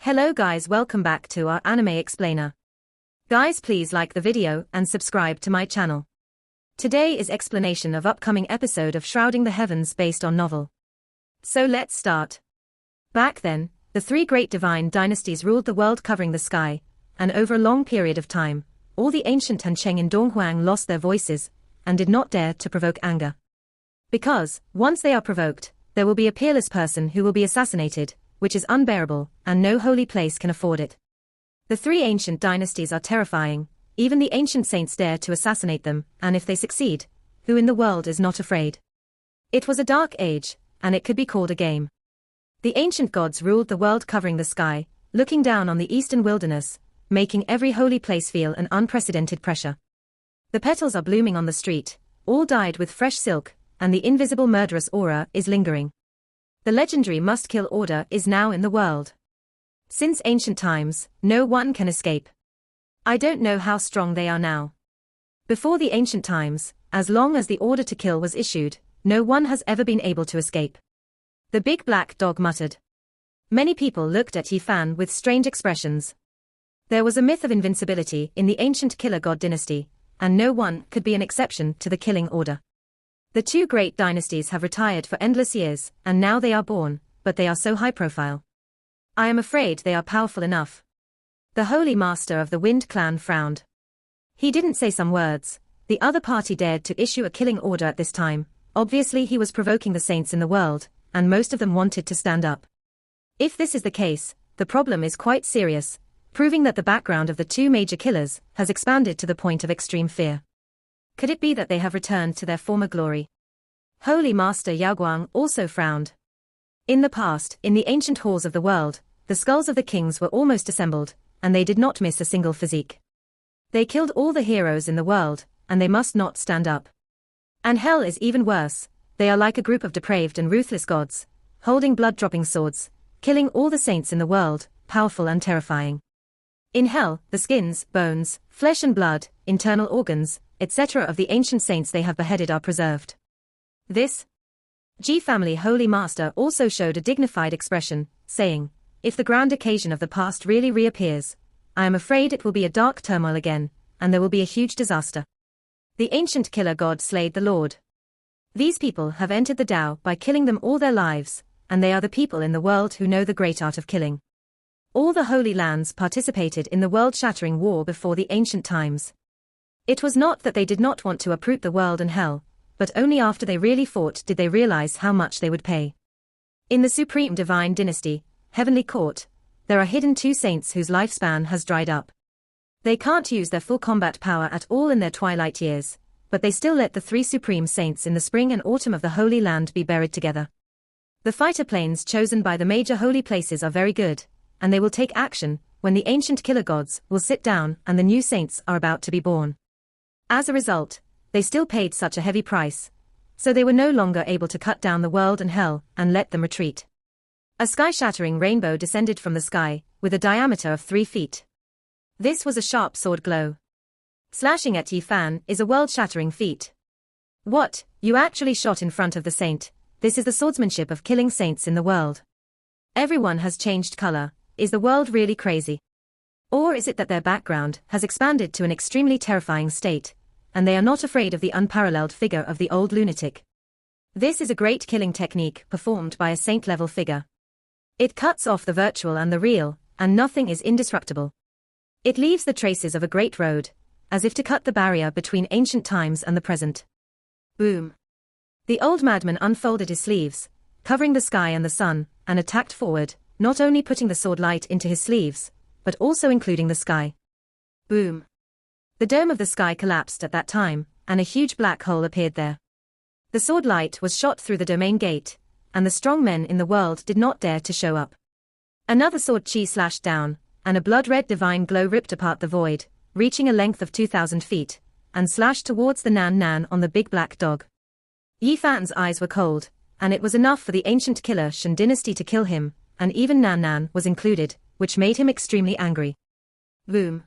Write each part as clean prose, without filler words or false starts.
Hello guys, welcome back to our anime explainer. Guys, please like the video and subscribe to my channel. Today is explanation of upcoming episode of Shrouding the Heavens based on novel. So let's start. Back then, the three great divine dynasties ruled the world covering the sky, and over a long period of time, all the ancient Hancheng in Donghuang lost their voices, and did not dare to provoke anger. Because, once they are provoked, there will be a peerless person who will be assassinated, which is unbearable, and no holy place can afford it. The three ancient dynasties are terrifying, even the ancient saints dare to assassinate them, and if they succeed, who in the world is not afraid? It was a dark age, and it could be called a game. The ancient gods ruled the world covering the sky, looking down on the eastern wilderness, making every holy place feel an unprecedented pressure. The petals are blooming on the street, all dyed with fresh silk, and the invisible murderous aura is lingering. The legendary must-kill order is now in the world. Since ancient times, no one can escape. I don't know how strong they are now. Before the ancient times, as long as the order to kill was issued, no one has ever been able to escape. The big black dog muttered. Many people looked at Yi Fan with strange expressions. There was a myth of invincibility in the ancient killer god dynasty, and no one could be an exception to the killing order. The two great dynasties have retired for endless years, and now they are born, but they are so high profile. I am afraid they are powerful enough. The holy master of the Wind clan frowned. He didn't say some words. The other party dared to issue a killing order at this time. Obviously he was provoking the saints in the world, and most of them wanted to stand up. If this is the case, the problem is quite serious, proving that the background of the two major killers has expanded to the point of extreme fear. Could it be that they have returned to their former glory? Holy Master Yaoguang also frowned. In the past, in the ancient halls of the world, the skulls of the kings were almost assembled, and they did not miss a single physique. They killed all the heroes in the world, and they must not stand up. And hell is even worse. They are like a group of depraved and ruthless gods, holding blood-dropping swords, killing all the saints in the world, powerful and terrifying. In hell, the skins, bones, flesh and blood, internal organs, etc. of the ancient saints they have beheaded are preserved. This Ji family holy master also showed a dignified expression, saying, "If the grand occasion of the past really reappears, I am afraid it will be a dark turmoil again, and there will be a huge disaster. The ancient killer god slayed the Lord. These people have entered the Tao by killing them all their lives, and they are the people in the world who know the great art of killing. All the holy lands participated in the world-shattering war before the ancient times. It was not that they did not want to uproot the world and hell, but only after they really fought did they realize how much they would pay. In the supreme divine dynasty, Heavenly Court, there are hidden two saints whose lifespan has dried up. They can't use their full combat power at all in their twilight years, but they still let the three supreme saints in the spring and autumn of the Holy Land be buried together. The fighter planes chosen by the major holy places are very good, and they will take action when the ancient killer gods will sit down and the new saints are about to be born. As a result, they still paid such a heavy price, so they were no longer able to cut down the world and hell and let them retreat. A sky-shattering rainbow descended from the sky, with a diameter of 3 feet. This was a sharp sword glow. Slashing at Yi Fan is a world-shattering feat. What, you actually shot in front of the saint? This is the swordsmanship of killing saints in the world. Everyone has changed color. Is the world really crazy? Or is it that their background has expanded to an extremely terrifying state, and they are not afraid of the unparalleled figure of the old lunatic? This is a great killing technique performed by a saint-level figure. It cuts off the virtual and the real, and nothing is indestructible. It leaves the traces of a great road, as if to cut the barrier between ancient times and the present. Boom. The old madman unfolded his sleeves, covering the sky and the sun, and attacked forward, not only putting the sword light into his sleeves, but also including the sky. Boom. The dome of the sky collapsed at that time, and a huge black hole appeared there. The sword light was shot through the domain gate, and the strong men in the world did not dare to show up. Another sword chi slashed down, and a blood-red divine glow ripped apart the void, reaching a length of 2,000 feet, and slashed towards the Nan Nan on the big black dog. Yi Fan's eyes were cold, and it was enough for the ancient killer Shan dynasty to kill him, and even Nan Nan was included, which made him extremely angry. Boom.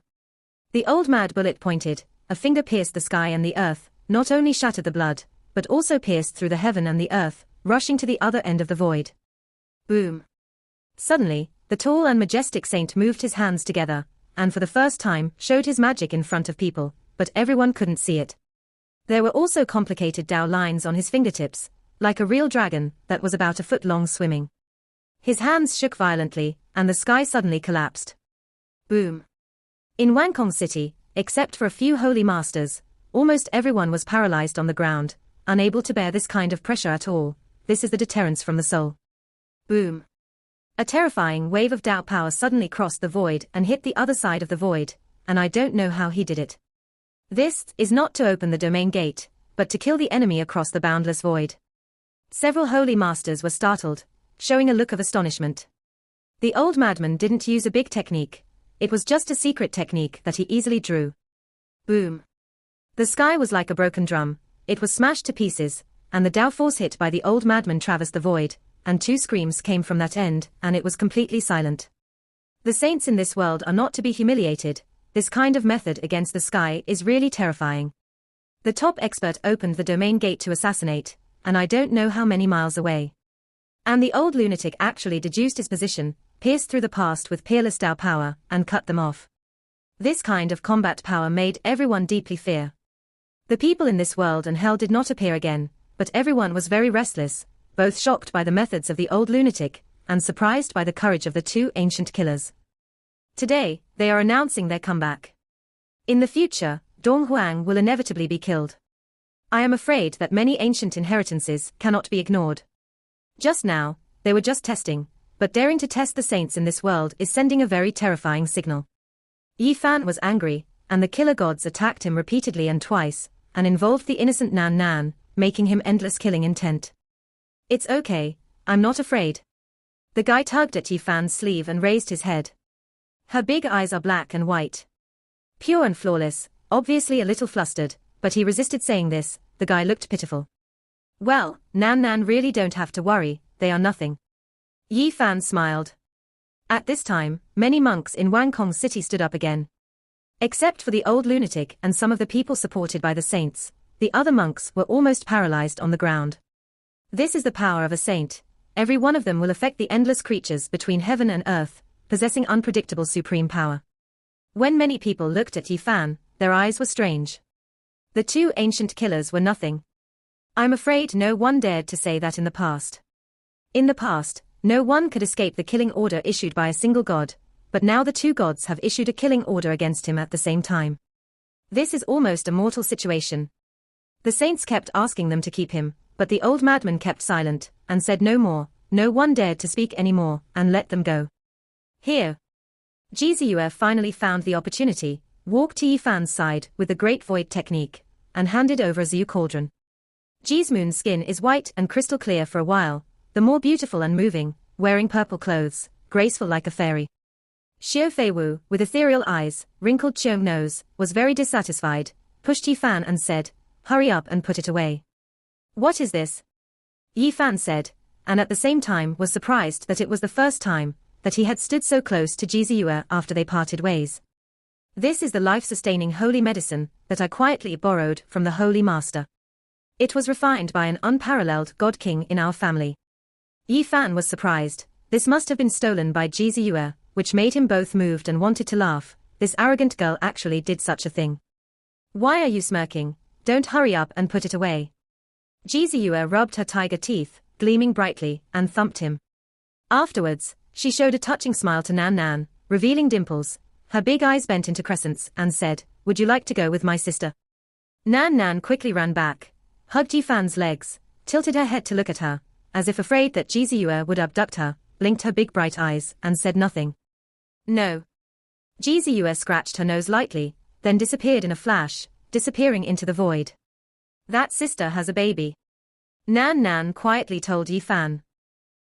The old mad bullet pointed, a finger pierced the sky and the earth, not only shattered the blood, but also pierced through the heaven and the earth, rushing to the other end of the void. Boom. Suddenly, The tall and majestic saint moved his hands together, and for the first time showed his magic in front of people, but everyone couldn't see it. There were also complicated Dao lines on his fingertips, like a real dragon that was about a foot long swimming. His hands shook violently, and the sky suddenly collapsed. Boom. In Wangkong City, except for a few holy masters, almost everyone was paralyzed on the ground, unable to bear this kind of pressure at all. This is the deterrence from the soul. Boom. A terrifying wave of Dao power suddenly crossed the void and hit the other side of the void, and I don't know how he did it. This is not to open the domain gate, but to kill the enemy across the boundless void. Several holy masters were startled, showing a look of astonishment. The old madman didn't use a big technique, it was just a secret technique that he easily drew. Boom. The sky was like a broken drum, it was smashed to pieces, and the Dao force hit by the old madman traversed the void, and 2 screams came from that end, and it was completely silent. The saints in this world are not to be humiliated, this kind of method against the sky is really terrifying. The top expert opened the domain gate to assassinate, and I don't know how many miles away. And the old lunatic actually deduced his position, pierced through the past with peerless Dao power, and cut them off. This kind of combat power made everyone deeply fear. The people in this world and hell did not appear again, but everyone was very restless, both shocked by the methods of the old lunatic, and surprised by the courage of the 2 ancient killers. Today, they are announcing their comeback. In the future, Dong Huang will inevitably be killed. I am afraid that many ancient inheritances cannot be ignored. Just now, they were just testing, but daring to test the saints in this world is sending a very terrifying signal. Yi Fan was angry, and the killer gods attacked him repeatedly and twice, and involved the innocent Nan Nan, making him endless killing intent. It's okay, I'm not afraid. The guy tugged at Yi Fan's sleeve and raised his head. Her big eyes are black and white. Pure and flawless, obviously a little flustered, but he resisted saying this. The guy looked pitiful. Well, Nan Nan really don't have to worry, they are nothing. Yi Fan smiled. At this time, many monks in Wangkong City stood up again. Except for the old lunatic and some of the people supported by the saints, the other monks were almost paralyzed on the ground. This is the power of a saint. Every one of them will affect the endless creatures between heaven and earth, possessing unpredictable supreme power. When many people looked at Yi Fan, their eyes were strange. The 2 ancient killers were nothing. I'm afraid no one dared to say that in the past. In the past, no one could escape the killing order issued by a single god, but now the 2 gods have issued a killing order against him at the same time. This is almost a mortal situation. The saints kept asking them to keep him, but the old madman kept silent, and said no more. No one dared to speak anymore, and let them go. Here. Ji Ziyue finally found the opportunity, walked to Yi Fan's side with the Great Void technique, and handed over a Ziyu cauldron. Ji's moon skin is white and crystal clear for a while, the more beautiful and moving, wearing purple clothes, graceful like a fairy. Xiao Feiwu, with ethereal eyes, wrinkled cheung nose, was very dissatisfied, pushed Yi Fan and said, "Hurry up and put it away." "What is this?" Yi Fan said, and at the same time was surprised that it was the first time that he had stood so close to Ji Ziyue after they parted ways. "This is the life-sustaining holy medicine that I quietly borrowed from the Holy Master. It was refined by an unparalleled God King in our family." Yi Fan was surprised. This must have been stolen by Ji Ziyue, which made him both moved and wanted to laugh. This arrogant girl actually did such a thing. "Why are you smirking? Don't hurry up and put it away." Ji Ziyue rubbed her tiger teeth, gleaming brightly, and thumped him. Afterwards, she showed a touching smile to Nan Nan, revealing dimples. Her big eyes bent into crescents, and said, "Would you like to go with my sister?" Nan Nan quickly ran back, hugged Yi Fan's legs, tilted her head to look at her, as if afraid that Ji Ziyue would abduct her, blinked her big bright eyes, and said nothing. "No." Ji Ziyue scratched her nose lightly, then disappeared in a flash, disappearing into the void. "That sister has a baby," Nan Nan quietly told Yi Fan.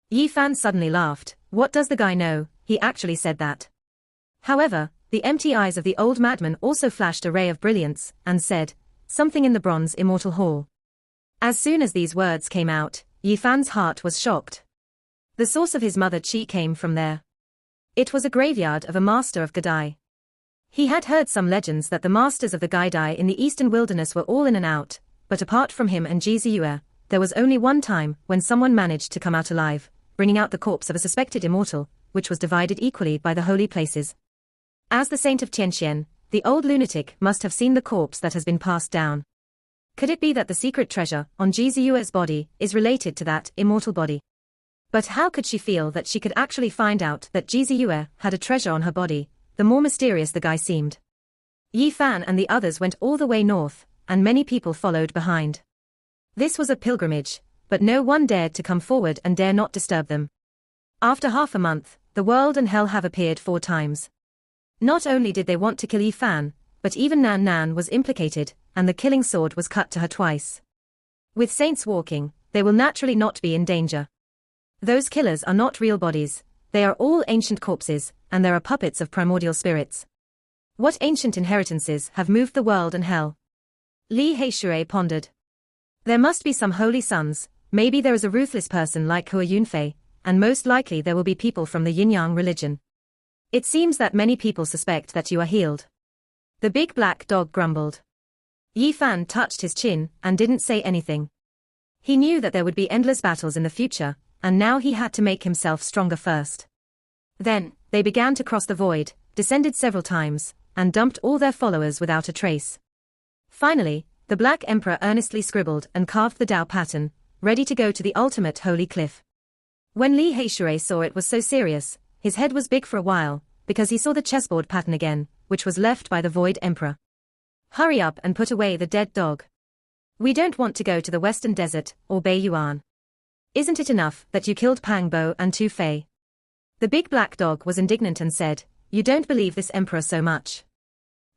Yi Fan suddenly laughed. What does the guy know? He actually said that. However, the empty eyes of the old madman also flashed a ray of brilliance, and said, "Something in the bronze immortal hall." As soon as these words came out, Yi Fan's heart was shocked. The source of his mother Qi came from there. It was a graveyard of a master of Gadai. He had heard some legends that the masters of the Gaidai in the eastern wilderness were all in and out, but apart from him and Ji Ziyue, there was only one time when someone managed to come out alive, bringing out the corpse of a suspected immortal. which was divided equally by the holy places. As the saint of Tianxian, the old lunatic must have seen the corpse that has been passed down. Could it be that the secret treasure on Jiziyue's body is related to that immortal body? But how could she feel that she could actually find out that Jiziyue had a treasure on her body? The more mysterious the guy seemed. Yi Fan and the others went all the way north, and many people followed behind. This was a pilgrimage, but no one dared to come forward and dare not disturb them. After half a month, the world and hell have appeared 4 times. Not only did they want to kill Yi Fan, but even Nan Nan was implicated, and the killing sword was cut to her twice. With saints walking, they will naturally not be in danger. Those killers are not real bodies, they are all ancient corpses, and there are puppets of primordial spirits. What ancient inheritances have moved the world and hell? Li Heishui pondered. There must be some holy sons, maybe there is a ruthless person like Hua Yunfei, and most likely there will be people from the Yin-Yang religion. It seems that many people suspect that you are healed. The big black dog grumbled. Yi Fan touched his chin and didn't say anything. He knew that there would be endless battles in the future, and now he had to make himself stronger first. Then, they began to cross the void, descended several times, and dumped all their followers without a trace. Finally, the Black Emperor earnestly scribbled and carved the Dao pattern, ready to go to the ultimate holy cliff. When Li Heishui saw it was so serious, his head was big for a while, because he saw the chessboard pattern again, which was left by the Void Emperor. Hurry up and put away the dead dog. We don't want to go to the Western Desert, or Beiyuan. Isn't it enough that you killed Pang Bo and Tu Fei? The big black dog was indignant and said, "You don't believe this emperor so much."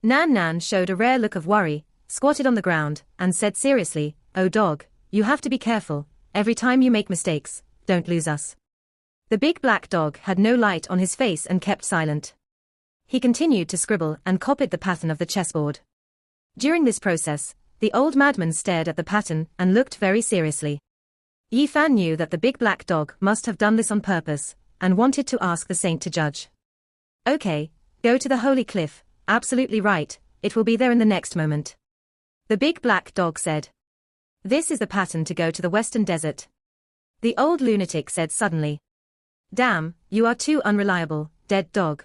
Nan Nan showed a rare look of worry, squatted on the ground, and said seriously, "Oh dog, you have to be careful, every time you make mistakes, don't lose us." The big black dog had no light on his face and kept silent. He continued to scribble and copied the pattern of the chessboard. During this process, the old madman stared at the pattern and looked very seriously. Yi Fan knew that the big black dog must have done this on purpose, and wanted to ask the saint to judge. "Okay, go to the holy cliff, absolutely right, it will be there in the next moment." The big black dog said. "This is the pattern to go to the Western Desert." The old lunatic said suddenly. "Damn, you are too unreliable, dead dog.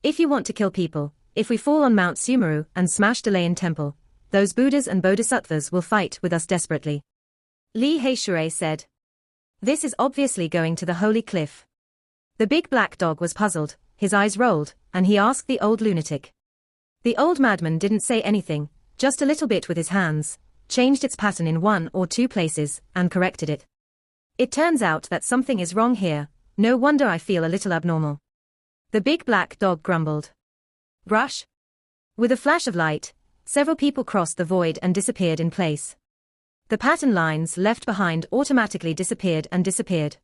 If you want to kill people, if we fall on Mount Sumeru and smash Delayan Temple, those Buddhas and Bodhisattvas will fight with us desperately." Li Heishui said. "This is obviously going to the holy cliff." The big black dog was puzzled, his eyes rolled, and he asked the old lunatic. The old madman didn't say anything, just a little bit with his hands, changed its pattern in 1 or 2 places, and corrected it. "It turns out that something is wrong here, no wonder I feel a little abnormal." The big black dog grumbled. "Rush?" With a flash of light, several people crossed the void and disappeared in place. The pattern lines left behind automatically disappeared and disappeared.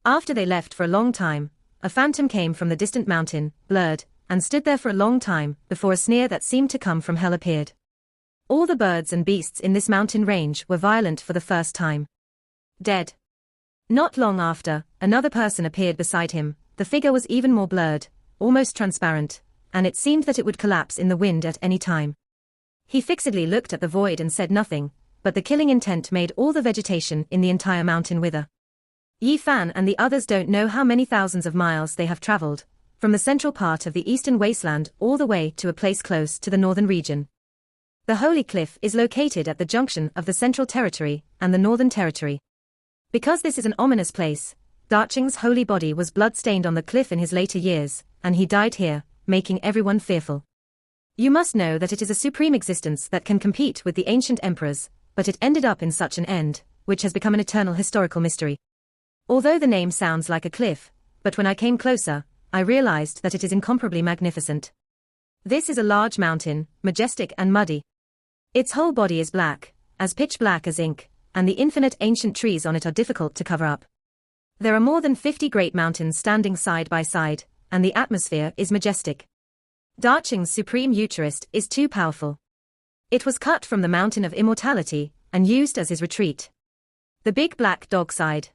After they left for a long time, a phantom came from the distant mountain, blurred, and stood there for a long time before a sneer that seemed to come from hell appeared. All the birds and beasts in this mountain range were violent for the first time. Dead. Not long after, another person appeared beside him. The figure was even more blurred, almost transparent, and it seemed that it would collapse in the wind at any time. He fixedly looked at the void and said nothing, but the killing intent made all the vegetation in the entire mountain wither. Yi Fan and the others don't know how many thousands of miles they have traveled, from the central part of the eastern wasteland all the way to a place close to the northern region. The Holy Cliff is located at the junction of the Central Territory and the Northern Territory. Because this is an ominous place, Darching's holy body was blood-stained on the cliff in his later years, and he died here, making everyone fearful. You must know that it is a supreme existence that can compete with the ancient emperors, but it ended up in such an end, which has become an eternal historical mystery. Although the name sounds like a cliff, but when I came closer, I realized that it is incomparably magnificent. This is a large mountain, majestic and muddy. Its whole body is black, as pitch black as ink, and the infinite ancient trees on it are difficult to cover up. There are more than 50 great mountains standing side by side, and the atmosphere is majestic. Darching's supreme Eucharist is too powerful. It was cut from the mountain of immortality, and used as his retreat. The big black dog sighed.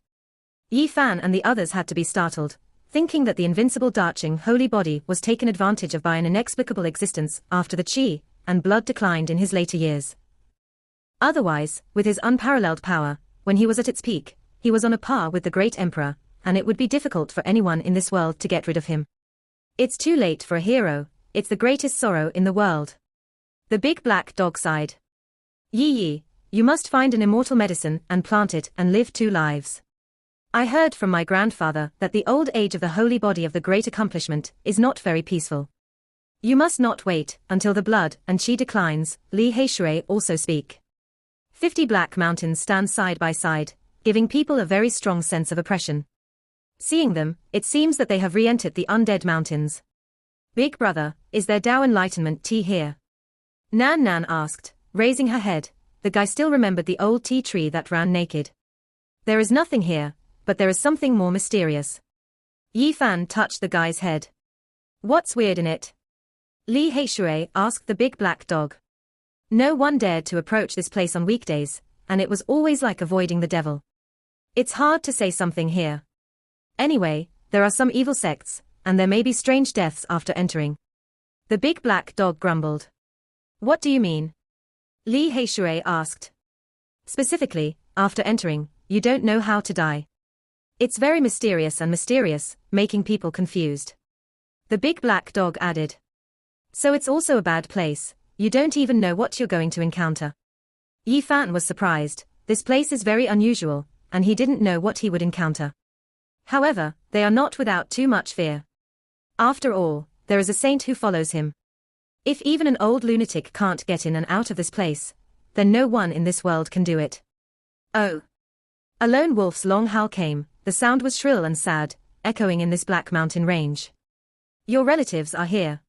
Yi Fan and the others had to be startled, thinking that the invincible Darching holy body was taken advantage of by an inexplicable existence after the qi and blood declined in his later years. Otherwise, with his unparalleled power, when he was at its peak, he was on a par with the great emperor, and it would be difficult for anyone in this world to get rid of him. It's too late for a hero, it's the greatest sorrow in the world. The big black dog sighed. Yi, you must find an immortal medicine and plant it and live 2 lives. I heard from my grandfather that the old age of the holy body of the great accomplishment is not very peaceful. You must not wait until the blood and chi declines. Li Heishui also speak. 50 black mountains stand side by side, giving people a very strong sense of oppression. Seeing them, it seems that they have re-entered the undead mountains. Big brother, is there Tao enlightenment tea here? Nan Nan asked, raising her head. The guy still remembered the old tea tree that ran naked. There is nothing here, but there is something more mysterious. Yi Fan touched the guy's head. What's weird in it? Li Heishui asked the big black dog. No one dared to approach this place on weekdays, and it was always like avoiding the devil. It's hard to say something here. Anyway, there are some evil sects, and there may be strange deaths after entering. The big black dog grumbled. What do you mean? Li Heishui asked. Specifically, after entering, you don't know how to die. It's very mysterious and mysterious, making people confused. The big black dog added. So it's also a bad place, you don't even know what you're going to encounter. Yi Fan was surprised, this place is very unusual, and he didn't know what he would encounter. However, they are not without too much fear. After all, there is a saint who follows him. If even an old lunatic can't get in and out of this place, then no one in this world can do it. Oh. A lone wolf's long howl came, the sound was shrill and sad, echoing in this black mountain range. Your relatives are here.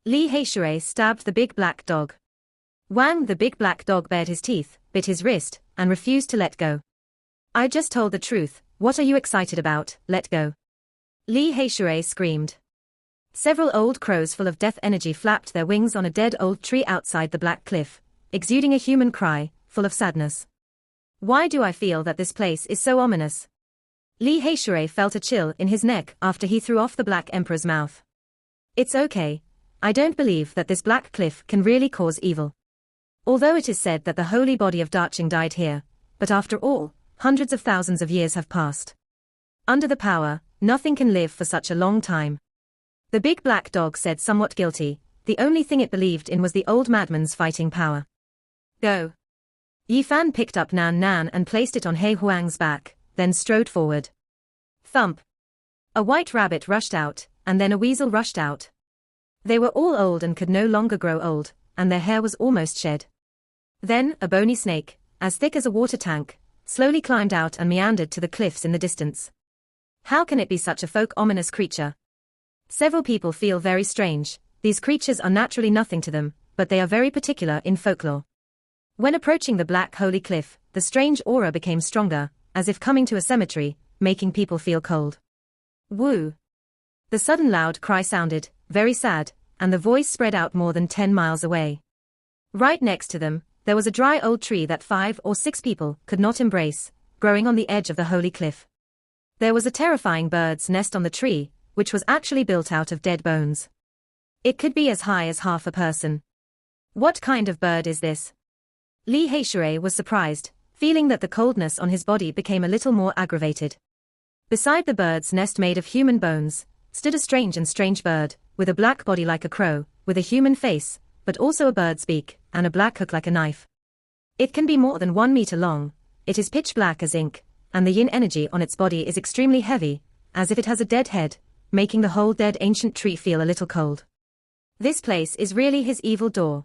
Li Heishui stabbed the big black dog. Wang the big black dog bared his teeth, bit his wrist, and refused to let go. I just told the truth, what are you excited about, let go. Li Heishui screamed. Several old crows full of death energy flapped their wings on a dead old tree outside the black cliff, exuding a human cry, full of sadness. Why do I feel that this place is so ominous? Li Heishui felt a chill in his neck after he threw off the Black Emperor's mouth. It's okay. I don't believe that this black cliff can really cause evil. Although it is said that the holy body of Dacheng died here, but after all, hundreds of thousands of years have passed. Under the power, nothing can live for such a long time. The big black dog said somewhat guilty, the only thing it believed in was the old madman's fighting power. Go. Yi Fan picked up Nan Nan and placed it on He Huang's back, then strode forward. Thump. A white rabbit rushed out, and then a weasel rushed out. They were all old and could no longer grow old, and their hair was almost shed. Then, a bony snake, as thick as a water tank, slowly climbed out and meandered to the cliffs in the distance. How can it be such a ominous creature? Several people feel very strange, these creatures are naturally nothing to them, but they are very particular in folklore. When approaching the black holy cliff, the strange aura became stronger, as if coming to a cemetery, making people feel cold. Woo! The sudden loud cry sounded, very sad, and the voice spread out more than 10 miles away. Right next to them, there was a dry old tree that 5 or 6 people could not embrace, growing on the edge of the holy cliff. There was a terrifying bird's nest on the tree, which was actually built out of dead bones. It could be as high as half a person. What kind of bird is this? Li Heishui was surprised, feeling that the coldness on his body became a little more aggravated. Beside the bird's nest made of human bones, stood a strange bird, with a black body like a crow, with a human face, but also a bird's beak, and a black hook like a knife. It can be more than 1 meter long, it is pitch black as ink, and the yin energy on its body is extremely heavy, as if it has a dead head, making the whole dead ancient tree feel a little cold. This place is really his evil door.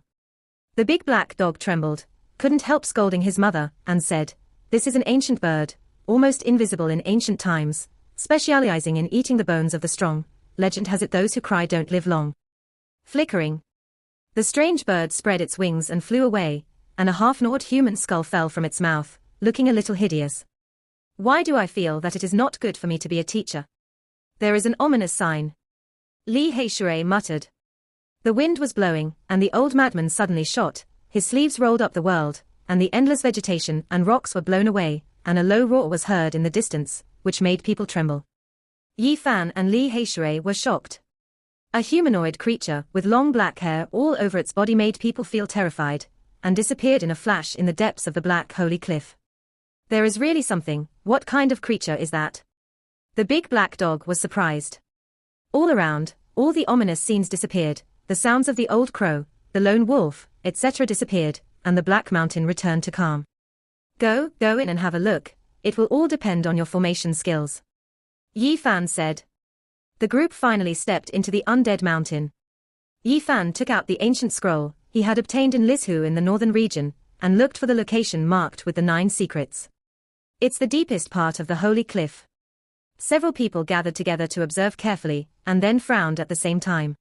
The big black dog trembled, couldn't help scolding his mother, and said, this is an ancient bird, almost invisible in ancient times, specializing in eating the bones of the strong. Legend has it those who cry don't live long. Flickering. The strange bird spread its wings and flew away, and a half-gnawed human skull fell from its mouth, looking a little hideous. Why do I feel that it is not good for me to be a teacher? There is an ominous sign. Li Heishui muttered. The wind was blowing, and the old madman suddenly shot, his sleeves rolled up the world, and the endless vegetation and rocks were blown away, and a low roar was heard in the distance, which made people tremble. Yi Fan and Li Heishui were shocked. A humanoid creature with long black hair all over its body made people feel terrified, and disappeared in a flash in the depths of the black holy cliff. There is really something. What kind of creature is that? The big black dog was surprised. All around, all the ominous scenes disappeared, the sounds of the old crow, the lone wolf, etc. disappeared, and the Black Mountain returned to calm. Go in and have a look, it will all depend on your formation skills. Yi Fan said. The group finally stepped into the Undead Mountain. Yi Fan took out the ancient scroll he had obtained in Lizhu in the northern region, and looked for the location marked with the 9 secrets. It's the deepest part of the Holy Cliff. Several people gathered together to observe carefully, and then frowned at the same time.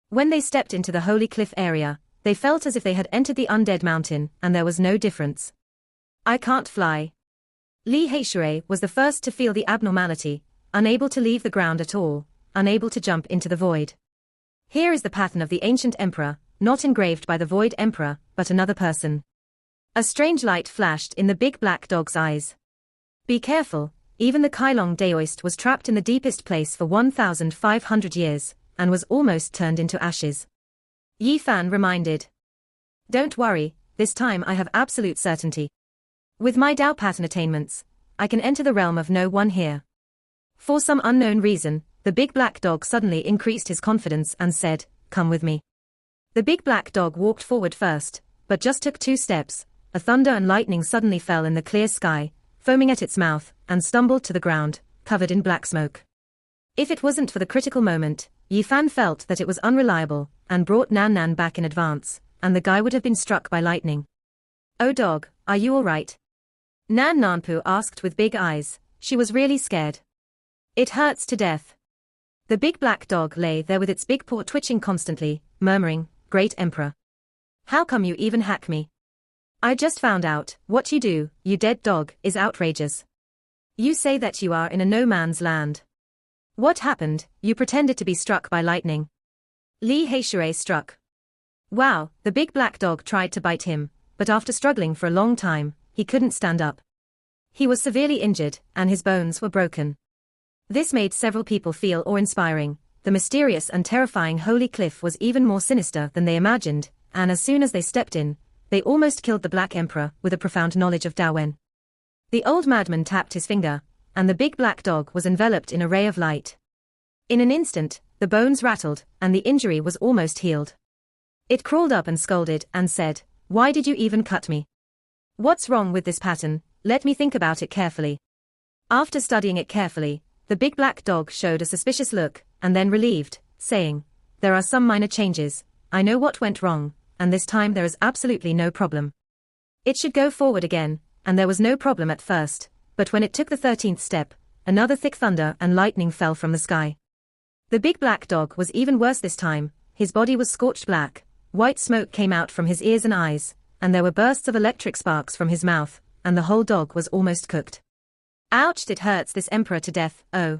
When they stepped into the Holy Cliff area, they felt as if they had entered the Undead Mountain, and there was no difference. I can't fly. Li Heishui was the first to feel the abnormality, unable to leave the ground at all, unable to jump into the void. Here is the pattern of the ancient emperor, not engraved by the Void Emperor, but another person. A strange light flashed in the big black dog's eyes. Be careful, even the Kailong Daoist was trapped in the deepest place for 1,500 years, and was almost turned into ashes. Yi Fan reminded. Don't worry, this time I have absolute certainty. With my Dao pattern attainments, I can enter the realm of no one here. For some unknown reason, the big black dog suddenly increased his confidence and said, come with me. The big black dog walked forward first, but just took 2 steps, a thunder and lightning suddenly fell in the clear sky, foaming at its mouth, and stumbled to the ground, covered in black smoke. If it wasn't for the critical moment, Yi Fan felt that it was unreliable, and brought Nan Nan back in advance, and the guy would have been struck by lightning. Oh dog, are you alright? Nan Nanpu asked with big eyes, she was really scared. It hurts to death. The big black dog lay there with its big paw twitching constantly, murmuring, Great Emperor. How come you even hack me? I just found out, what you do, you dead dog, is outrageous. You say that you are in a no man's land. What happened? You pretended to be struck by lightning. Li Heishui struck. Wow, the big black dog tried to bite him, but after struggling for a long time, he couldn't stand up. He was severely injured, and his bones were broken. This made several people feel awe-inspiring. The mysterious and terrifying Holy Cliff was even more sinister than they imagined, and as soon as they stepped in, they almost killed the Black Emperor with a profound knowledge of Dawen. The old madman tapped his finger, and the big black dog was enveloped in a ray of light. In an instant, the bones rattled, and the injury was almost healed. It crawled up and scolded and said, Why did you even cut me? What's wrong with this pattern? Let me think about it carefully. After studying it carefully, the big black dog showed a suspicious look, and then relieved, saying, There are some minor changes, I know what went wrong, and this time there is absolutely no problem. It should go forward again, and there was no problem at first, but when it took the 13th step, another thick thunder and lightning fell from the sky. The big black dog was even worse this time, his body was scorched black, white smoke came out from his ears and eyes, and there were bursts of electric sparks from his mouth, and the whole dog was almost cooked. Ouch, it hurts this emperor to death, oh.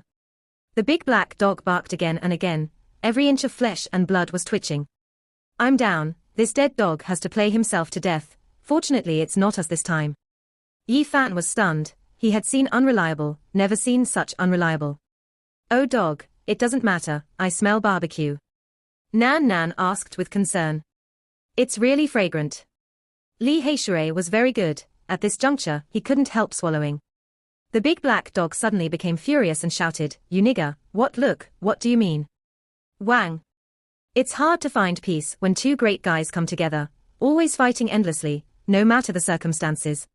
The big black dog barked again and again, every inch of flesh and blood was twitching. I'm down, this dead dog has to play himself to death, fortunately it's not us this time. Yi Fan was stunned, he had seen unreliable, never seen such unreliable. Oh dog, it doesn't matter, I smell barbecue. Nan Nan asked with concern. It's really fragrant. Li Heishui was very good, at this juncture he couldn't help swallowing. The big black dog suddenly became furious and shouted, You nigger, what do you mean? Wang. It's hard to find peace when 2 great guys come together, always fighting endlessly, no matter the circumstances.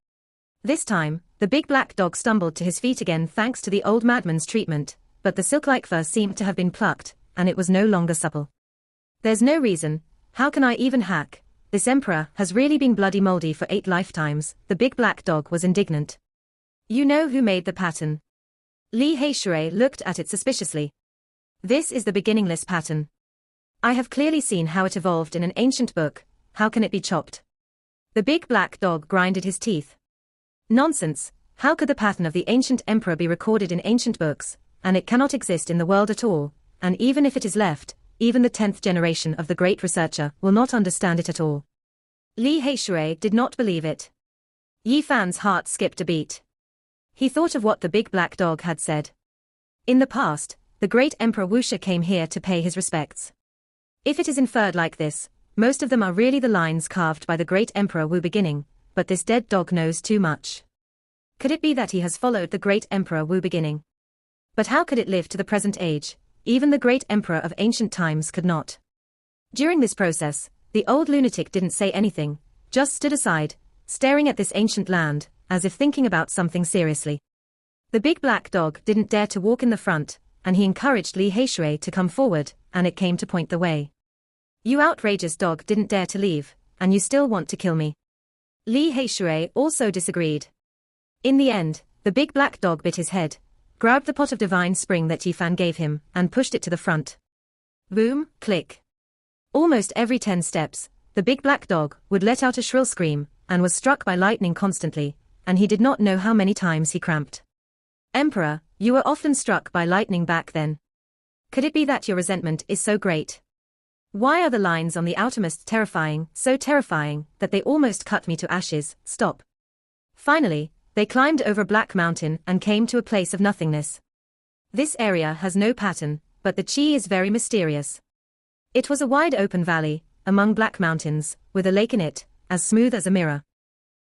This time, the big black dog stumbled to his feet again thanks to the old madman's treatment, but the silk-like fur seemed to have been plucked, and it was no longer supple. There's no reason, how can I even hack? This emperor has really been bloody moldy for 8 lifetimes, the big black dog was indignant. You know who made the pattern? Li Heishui looked at it suspiciously. This is the beginningless pattern. I have clearly seen how it evolved in an ancient book, how can it be chopped? The big black dog grinded his teeth. Nonsense, how could the pattern of the ancient emperor be recorded in ancient books, and it cannot exist in the world at all, and even if it is left, even the 10th generation of the great researcher will not understand it at all. Li Heishui did not believe it. Yi Fan's heart skipped a beat. He thought of what the big black dog had said. In the past, the great Emperor Wuxia came here to pay his respects. If it is inferred like this, most of them are really the lines carved by the great Emperor Wu beginning, but this dead dog knows too much. Could it be that he has followed the great Emperor Wu beginning? But how could it live to the present age? Even the great emperor of ancient times could not. During this process, the old lunatic didn't say anything, just stood aside, staring at this ancient land, as if thinking about something seriously. The big black dog didn't dare to walk in the front, and he encouraged Li Heishui to come forward, and it came to point the way. You outrageous dog didn't dare to leave, and you still want to kill me. Li Heishui also disagreed. In the end, the big black dog bit his head, grabbed the pot of divine spring that Yifan gave him, and pushed it to the front. Boom, click. Almost every 10 steps, the big black dog would let out a shrill scream, and was struck by lightning constantly, and he did not know how many times he cramped. Emperor, you were often struck by lightning back then. Could it be that your resentment is so great? Why are the lines on the outermost terrifying, so terrifying, that they almost cut me to ashes? Stop. Finally, they climbed over a black mountain and came to a place of nothingness. This area has no pattern, but the chi is very mysterious. It was a wide open valley, among black mountains, with a lake in it, as smooth as a mirror.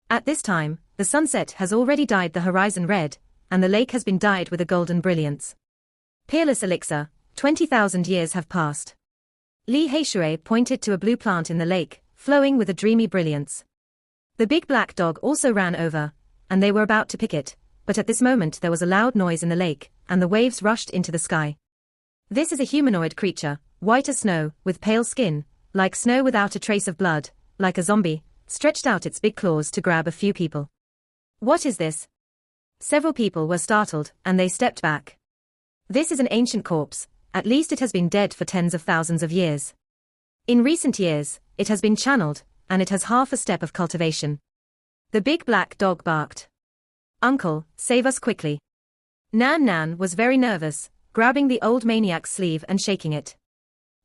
At this time, the sunset has already dyed the horizon red, and the lake has been dyed with a golden brilliance. Peerless elixir, 20,000 years have passed. Li Heishui pointed to a blue plant in the lake, flowing with a dreamy brilliance. The big black dog also ran over, and they were about to pick it, but at this moment there was a loud noise in the lake, and the waves rushed into the sky. This is a humanoid creature, white as snow, with pale skin, like snow without a trace of blood, like a zombie, stretched out its big claws to grab a few people. What is this? Several people were startled, and they stepped back. This is an ancient corpse, at least it has been dead for tens of thousands of years. In recent years, it has been channeled, and it has half a step of cultivation. The big black dog barked. Uncle, save us quickly. Nan Nan was very nervous, grabbing the old maniac's sleeve and shaking it.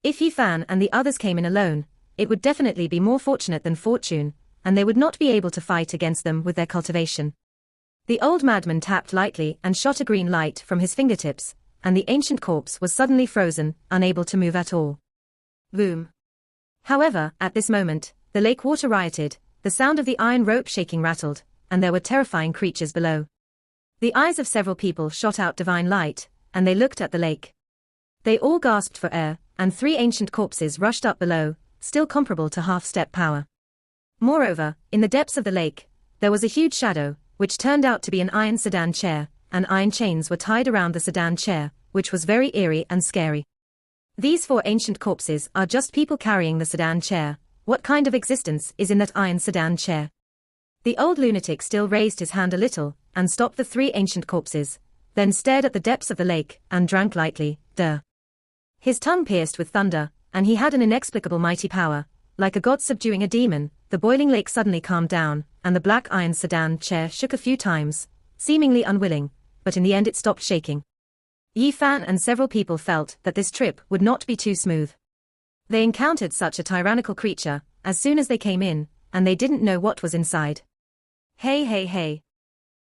If Yifan and the others came in alone, it would definitely be more fortunate than fortune, and they would not be able to fight against them with their cultivation. The old madman tapped lightly and shot a green light from his fingertips, and the ancient corpse was suddenly frozen, unable to move at all. Boom. However, at this moment, the lake water rioted, the sound of the iron rope shaking rattled, and there were terrifying creatures below. The eyes of several people shot out divine light, and they looked at the lake. They all gasped for air, and 3 ancient corpses rushed up below, still comparable to half-step power. Moreover, in the depths of the lake, there was a huge shadow, which turned out to be an iron sedan chair, and iron chains were tied around the sedan chair, which was very eerie and scary. These 4 ancient corpses are just people carrying the sedan chair. What kind of existence is in that iron sedan chair? The old lunatic still raised his hand a little, and stopped the 3 ancient corpses, then stared at the depths of the lake, and drank lightly. Duh. His tongue pierced with thunder, and he had an inexplicable mighty power, like a god subduing a demon. The boiling lake suddenly calmed down, and the black iron sedan chair shook a few times, seemingly unwilling, but in the end it stopped shaking. Yifan and several people felt that this trip would not be too smooth. They encountered such a tyrannical creature, as soon as they came in, and they didn't know what was inside. Hey hey hey.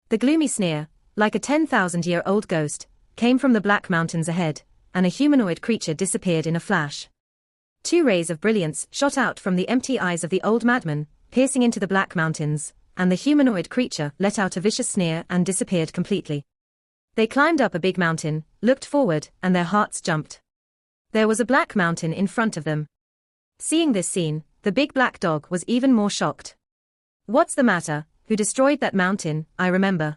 The gloomy sneer, like a 10,000-year-old ghost, came from the black mountains ahead, and a humanoid creature disappeared in a flash. 2 rays of brilliance shot out from the empty eyes of the old madman, piercing into the black mountains, and the humanoid creature let out a vicious sneer and disappeared completely. They climbed up a big mountain, looked forward, and their hearts jumped. There was a black mountain in front of them. Seeing this scene, the big black dog was even more shocked. What's the matter? Who destroyed that mountain? I remember.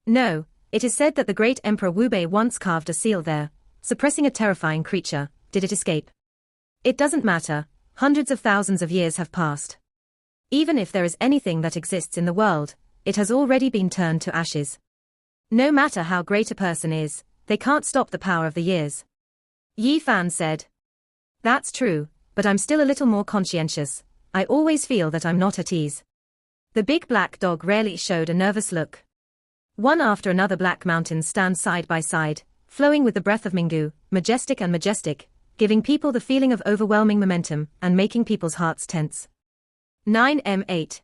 No, it is said that the great Emperor Wu Bei once carved a seal there, suppressing a terrifying creature. Did it escape? It doesn't matter, hundreds of thousands of years have passed. Even if there is anything that exists in the world, it has already been turned to ashes. No matter how great a person is, they can't stop the power of the years. Yifan said. That's true, but I'm still a little more conscientious. I always feel that I'm not at ease. The big black dog rarely showed a nervous look. One after another black mountains stand side by side, flowing with the breath of Mingu, majestic and majestic, giving people the feeling of overwhelming momentum and making people's hearts tense. 9m8.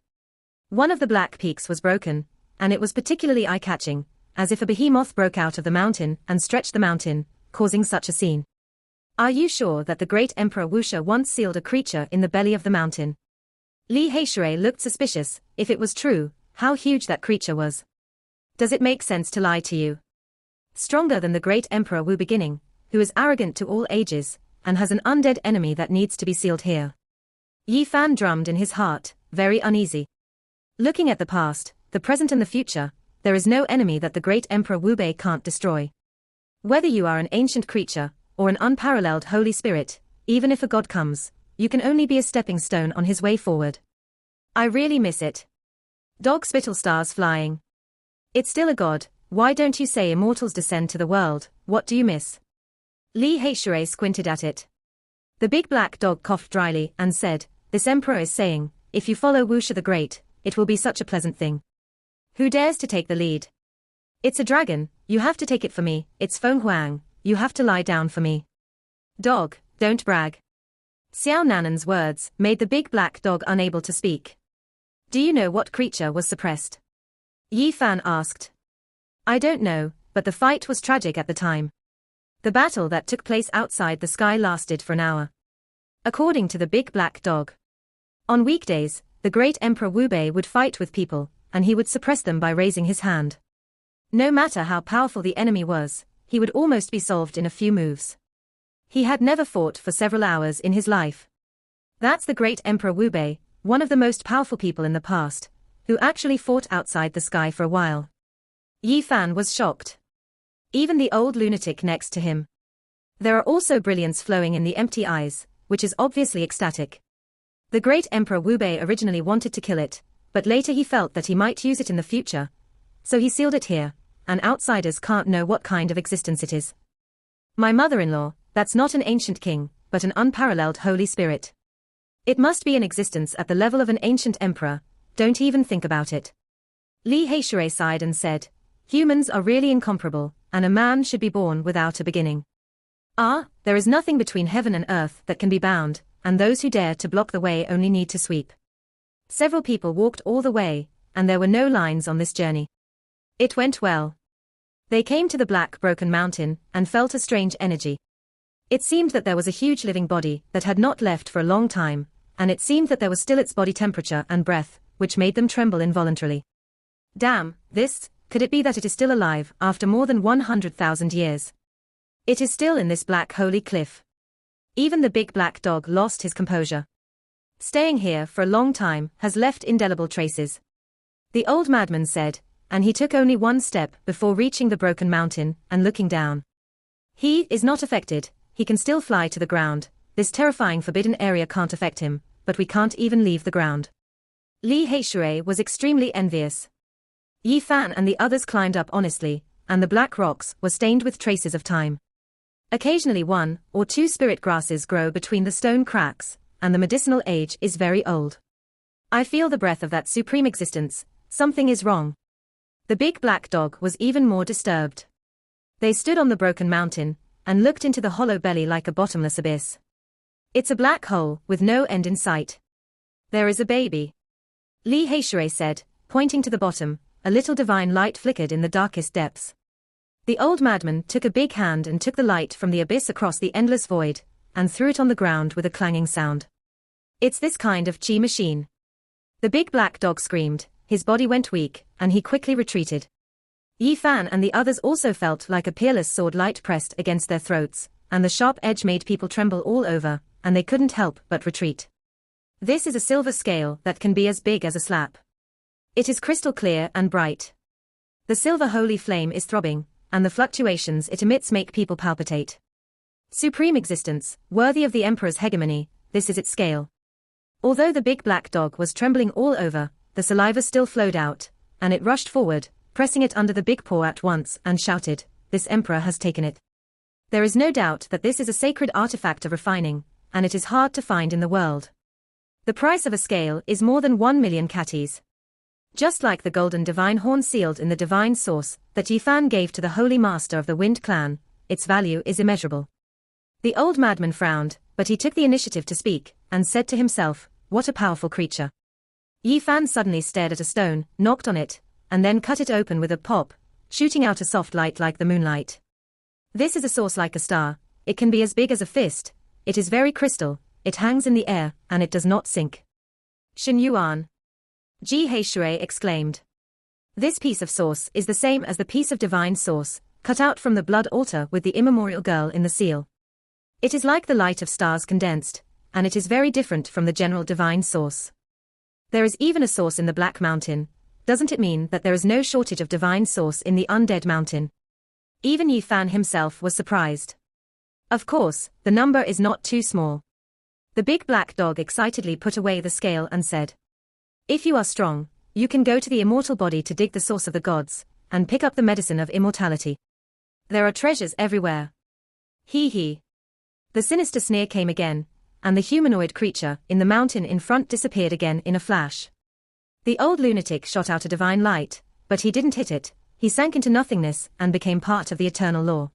One of the black peaks was broken, and it was particularly eye-catching, as if a behemoth broke out of the mountain and stretched the mountain, causing such a scene. Are you sure that the great Emperor Wuxia once sealed a creature in the belly of the mountain? Li Heishui looked suspicious. If it was true, how huge that creature was. Does it make sense to lie to you? Stronger than the great Emperor Wu beginning, who is arrogant to all ages, and has an undead enemy that needs to be sealed here. Yi Fan drummed in his heart, very uneasy. Looking at the past, the present and the future, there is no enemy that the great Emperor Wu Bei can't destroy. Whether you are an ancient creature, or an unparalleled holy spirit, even if a god comes, you can only be a stepping stone on his way forward. I really miss it. Dog spittle stars flying. It's still a god, why don't you say immortals descend to the world, what do you miss? Li Heishui squinted at it. The big black dog coughed dryly and said, this emperor is saying, if you follow Wuxia the Great, it will be such a pleasant thing. Who dares to take the lead? It's a dragon, you have to take it for me, it's Feng Huang, you have to lie down for me. Dog, don't brag. Xiao Nanan's words made the big black dog unable to speak. Do you know what creature was suppressed? Yi Fan asked. I don't know, but the fight was tragic at the time. The battle that took place outside the sky lasted for an hour. According to the big black dog. On weekdays, the great Emperor Wu Bei would fight with people, and he would suppress them by raising his hand. No matter how powerful the enemy was, he would almost be solved in a few moves. He had never fought for several hours in his life. That's the great Emperor Wu Bei, one of the most powerful people in the past, who actually fought outside the sky for a while. Yi Fan was shocked. Even the old lunatic next to him. There are also brilliance flowing in the empty eyes, which is obviously ecstatic. The great Emperor Wu Bei originally wanted to kill it, but later he felt that he might use it in the future. So he sealed it here, and outsiders can't know what kind of existence it is. My mother-in-law, that's not an ancient king, but an unparalleled holy spirit. It must be in existence at the level of an ancient emperor, don't even think about it. Li Heishui sighed and said, humans are really incomparable, and a man should be born without a beginning. There is nothing between heaven and earth that can be bound, and those who dare to block the way only need to sweep. Several people walked all the way, and there were no lines on this journey. It went well. They came to the black broken mountain, and felt a strange energy. It seemed that there was a huge living body that had not left for a long time, and it seemed that there was still its body temperature and breath, which made them tremble involuntarily. Damn, could it be that it is still alive after more than 100,000 years? It is still in this black holy cliff. Even the big black dog lost his composure. Staying here for a long time has left indelible traces. The old madman said, and he took only one step before reaching the broken mountain and looking down. He is not affected, he can still fly to the ground, this terrifying forbidden area can't affect him, but we can't even leave the ground. Li Heishui was extremely envious. Yi Fan and the others climbed up honestly, and the black rocks were stained with traces of time. Occasionally 1 or 2 spirit grasses grow between the stone cracks, and the medicinal age is very old. I feel the breath of that supreme existence, something is wrong. The big black dog was even more disturbed. They stood on the broken mountain, and looked into the hollow belly like a bottomless abyss. It's a black hole, with no end in sight. There is a baby. Li Heishui said, pointing to the bottom, a little divine light flickered in the darkest depths. The old madman took a big hand and took the light from the abyss across the endless void, and threw it on the ground with a clanging sound. It's this kind of chi machine. The big black dog screamed, his body went weak, and he quickly retreated. Yi Fan and the others also felt like a peerless sword light pressed against their throats, and the sharp edge made people tremble all over, and they couldn't help but retreat. This is a silver scale that can be as big as a slap. It is crystal clear and bright. The silver holy flame is throbbing, and the fluctuations it emits make people palpitate. Supreme existence, worthy of the emperor's hegemony, this is its scale. Although the big black dog was trembling all over, the saliva still flowed out, and it rushed forward, pressing it under the big paw at once, and shouted, this emperor has taken it. There is no doubt that this is a sacred artifact of refining, and it is hard to find in the world. The price of a scale is more than 1 million katis. Just like the golden divine horn sealed in the divine source that Yi Fan gave to the holy master of the Wind clan, its value is immeasurable. The old madman frowned, but he took the initiative to speak, and said to himself, what a powerful creature. Yi Fan suddenly stared at a stone, knocked on it, and then cut it open with a pop, shooting out a soft light like the moonlight. This is a source like a star, it can be as big as a fist, it is very crystal, it hangs in the air, and it does not sink. Shen Yuan. Ji Heishui exclaimed. This piece of source is the same as the piece of divine source cut out from the blood altar with the immemorial girl in the seal. It is like the light of stars condensed, and it is very different from the general divine source. There is even a source in the Black Mountain. Doesn't it mean that there is no shortage of divine source in the Undead Mountain? Even Yi Fan himself was surprised. Of course, the number is not too small. The big black dog excitedly put away the scale and said, "If you are strong, you can go to the immortal body to dig the source of the gods, and pick up the medicine of immortality. There are treasures everywhere." Hee hee. The sinister sneer came again, and the humanoid creature in the mountain in front disappeared again in a flash. The old lunatic shot out a divine light, but he didn't hit it. He sank into nothingness and became part of the eternal law.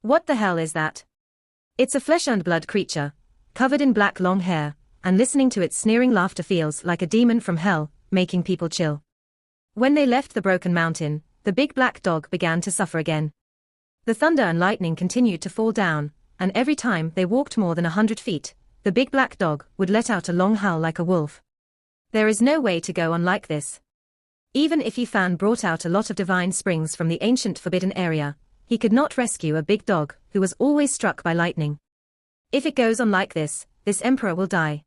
What the hell is that? It's a flesh and blood creature, covered in black long hair, and listening to its sneering laughter feels like a demon from hell, making people chill. When they left the broken mountain, the big black dog began to suffer again. The thunder and lightning continued to fall down, and every time they walked more than 100 feet, the big black dog would let out a long howl like a wolf. There is no way to go on like this. Even if Yi Fan brought out a lot of divine springs from the ancient forbidden area, he could not rescue a big dog who was always struck by lightning. If it goes on like this emperor will die.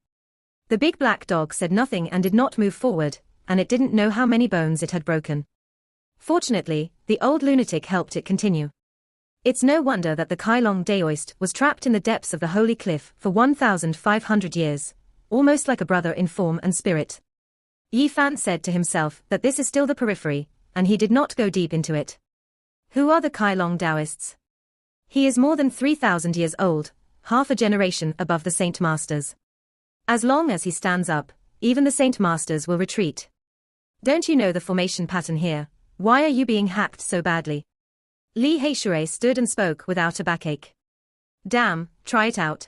The big black dog said nothing and did not move forward, and it didn't know how many bones it had broken. Fortunately, the old lunatic helped it continue. It's no wonder that the Kailong Daoist was trapped in the depths of the holy cliff for 1,500 years, almost like a brother in form and spirit. Yi Fan said to himself that this is still the periphery, and he did not go deep into it. Who are the Kailong Daoists? He is more than 3,000 years old, half a generation above the Saint Masters. As long as he stands up, even the Saint Masters will retreat. Don't you know the formation pattern here? Why are you being hacked so badly? Li Heishui stood and spoke without a backache. Damn, try it out.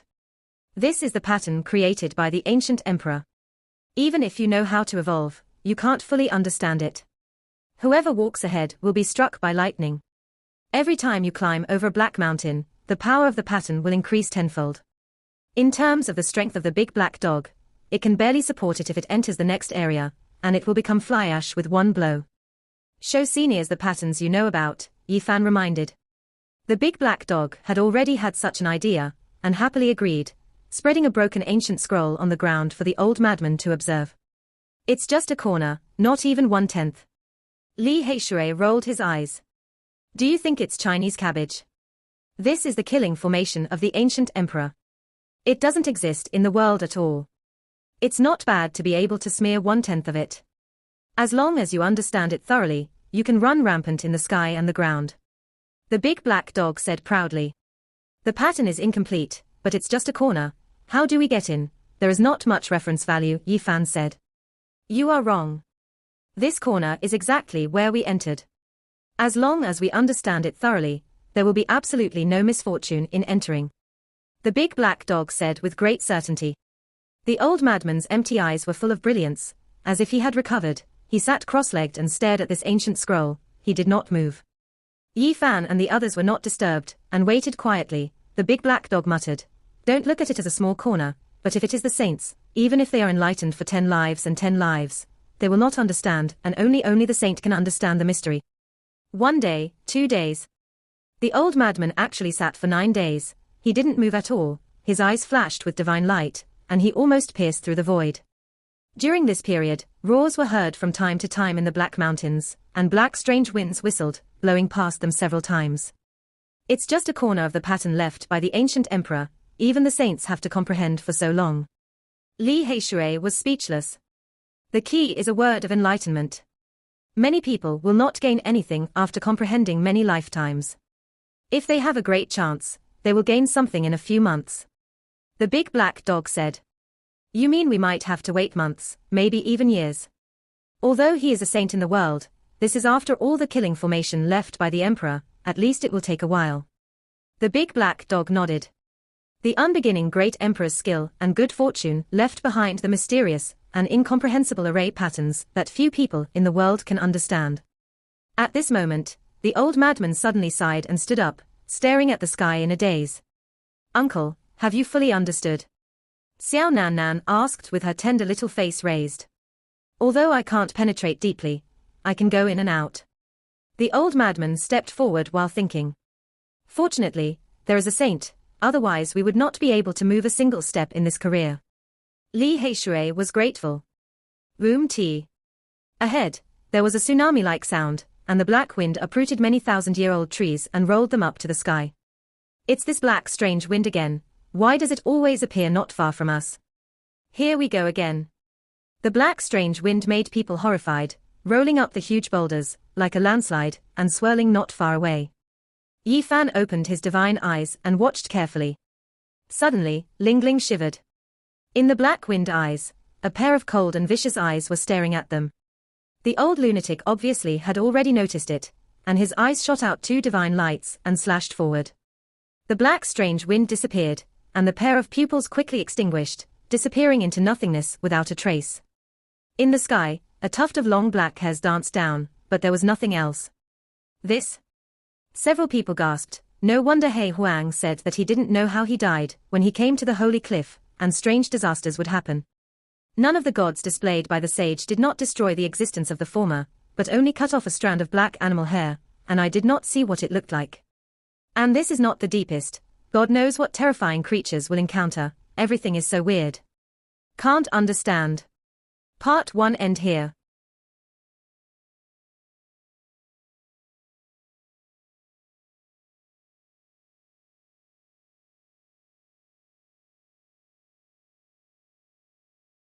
This is the pattern created by the ancient emperor. Even if you know how to evolve, you can't fully understand it. Whoever walks ahead will be struck by lightning. Every time you climb over a black mountain, the power of the pattern will increase tenfold. In terms of the strength of the big black dog, it can barely support it if it enters the next area, and it will become fly ash with one blow. Show seniors the patterns you know about, Yi Fan reminded. The big black dog had already had such an idea, and happily agreed, spreading a broken ancient scroll on the ground for the old madman to observe. It's just a corner, not even 1/10. Li Heishui rolled his eyes. Do you think it's Chinese cabbage? This is the killing formation of the ancient emperor. It doesn't exist in the world at all. It's not bad to be able to smear 1/10 of it. As long as you understand it thoroughly, you can run rampant in the sky and the ground. The big black dog said proudly. The pattern is incomplete, but it's just a corner. How do we get in? There is not much reference value, Yi Fan said. You are wrong. This corner is exactly where we entered. As long as we understand it thoroughly, there will be absolutely no misfortune in entering. The big black dog said with great certainty. The old madman's empty eyes were full of brilliance, as if he had recovered. He sat cross-legged and stared at this ancient scroll. He did not move. Yi Fan and the others were not disturbed, and waited quietly. The big black dog muttered, "Don't look at it as a small corner, but if it is the saints, even if they are enlightened for 10 lives and 10 lives, they will not understand, and only the saint can understand the mystery." 1 day, 2 days. The old madman actually sat for 9 days. He didn't move at all, his eyes flashed with divine light, and he almost pierced through the void. During this period, roars were heard from time to time in the Black Mountains, and black strange winds whistled, blowing past them several times. It's just a corner of the pattern left by the ancient emperor, even the saints have to comprehend for so long. Li Heishui was speechless. The key is a word of enlightenment. Many people will not gain anything after comprehending many lifetimes. If they have a great chance, they will gain something in a few months. The big black dog said. You mean we might have to wait months, maybe even years? Although he is a saint in the world, this is after all the killing formation left by the emperor, at least it will take a while. The big black dog nodded. The unbeginning great emperor's skill and good fortune left behind the mysterious and incomprehensible array patterns that few people in the world can understand. At this moment, the old madman suddenly sighed and stood up, staring at the sky in a daze. Uncle, have you fully understood? Xiao Nan Nan asked with her tender little face raised. Although I can't penetrate deeply, I can go in and out. The old madman stepped forward while thinking. Fortunately, there is a saint, otherwise we would not be able to move a single step in this career. Li Heishui was grateful. Room T. Ahead, there was a tsunami-like sound, and the black wind uprooted many thousand-year-old trees and rolled them up to the sky. It's this black strange wind again. Why does it always appear not far from us? Here we go again. The black strange wind made people horrified, rolling up the huge boulders, like a landslide, and swirling not far away. Yi Fan opened his divine eyes and watched carefully. Suddenly, Ling Ling shivered. In the black wind eyes, a pair of cold and vicious eyes were staring at them. The old lunatic obviously had already noticed it, and his eyes shot out two divine lights and slashed forward. The black strange wind disappeared, and the pair of pupils quickly extinguished, disappearing into nothingness without a trace. In the sky, a tuft of long black hairs danced down, but there was nothing else. This? Several people gasped. No wonder He Huang said that he didn't know how he died when he came to the holy cliff, and strange disasters would happen. None of the gods displayed by the sage did not destroy the existence of the former, but only cut off a strand of black animal hair, and I did not see what it looked like. And this is not the deepest. God knows what terrifying creatures will encounter. Everything is so weird. Can't understand. Part 1 end here.